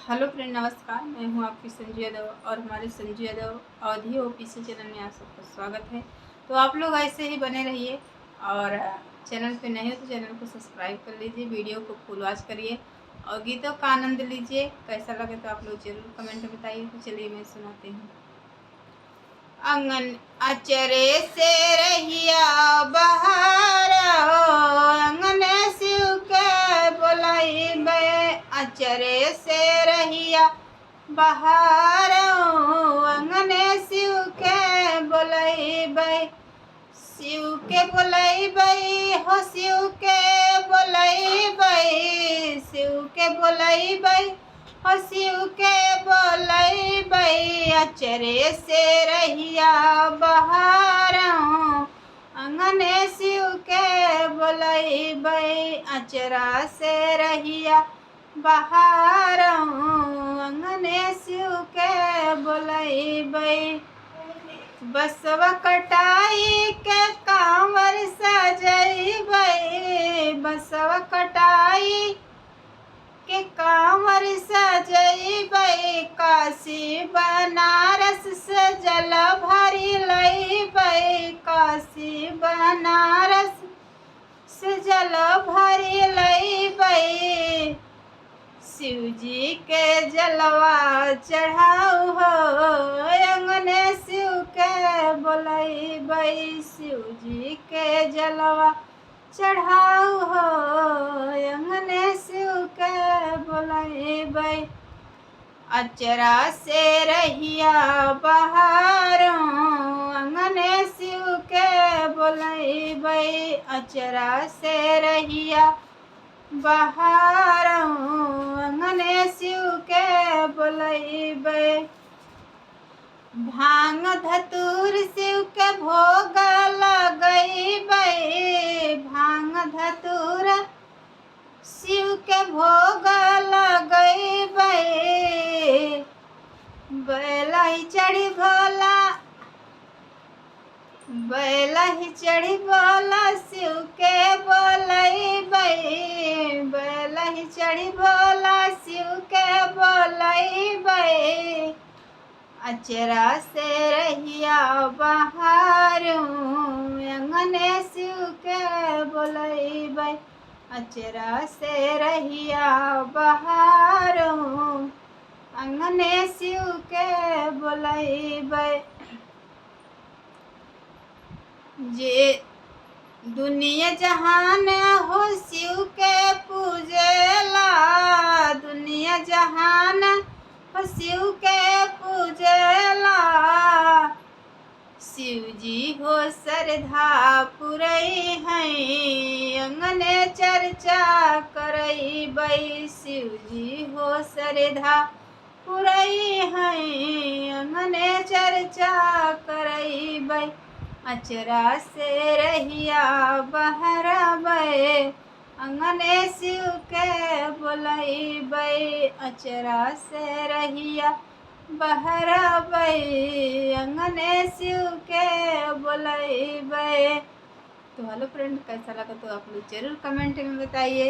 Hello friend, नमस्कार। मैं हूं आपकी संजू यादव और हमारे संजू यादव अवधी ओपीसी चैनल में आप सबका स्वागत है। तो आप लोग ऐसे ही बने रहिए और चैनल पे नए हो तो चैनल को सब्सक्राइब कर लीजिए, वीडियो को फुल वॉच करिए और गीतों का आनंद लीजिए। कैसा लगे तो आप लोग जरूर कमेंट में बताइए। तो चलिए मैं सुनाती हूँ। अंगन अचरे से रहिया बहार अंगन शिव के बोलाई बे अचरे से रहिया बहार अंगन शिव के बोलाई बे शिव के बोलाई बई हो शिव के बोलाई बई शिव के बोलाई बई हो शिव के बोलाई बई अचरे से रहिया बहार अंगने शिव के बोलाई बई अचरा से रहिया बहार अंगने शिव के बोलाई बई बसवा कटाई के कांवर सजैबै बसवा कटाई के कांवर सजैबै काशी बनारस से जल भरी लैबै काशी बनारस से जल भरी लैबै शिवजी के जलवा चढ़ाऊ हो अंगने शिव के बोलैबै शिवजी के जलवा चढ़ाऊ हो अंगने शिव के बोलैबै अचरा से रहिया बहार अंगने शिव के बोलैबै अचरा से रहिया बहार अंगने शिव के बोलैबै भांग धतूर शिव के भोग लगैबै भांग धतूर शिव के भोग लगैबै बैलहि चढ़ी भोला बैलहि चढ़ी भोला शिव के बोलैबै बैलहि चढ़ी भोला शिव के बोलैबै अचरा से रहिया बहार अंगने शिव के बोलैबै अचरा से रहिया बहार अंगने शिव के बोलैबै जे दुनिया जहान हो शिव के पूजेला दुनिया जहान हो शिव के पूजेला शिवजी हो श्रद्धा पुरई हैं अंगने चर्चा करैबै शिवजी हो श्रद्धा पुरई हैं अंगने चर्चा करैबै अचरा से रहिया बहरबै अंगने शिव के बोलैबै अचरा से रहिया बहरबै अंगने शिव के बोलैबै। तो हेलो फ्रेंड, कैसा लगा तो आप लोग जरूर कमेंट में बताइए।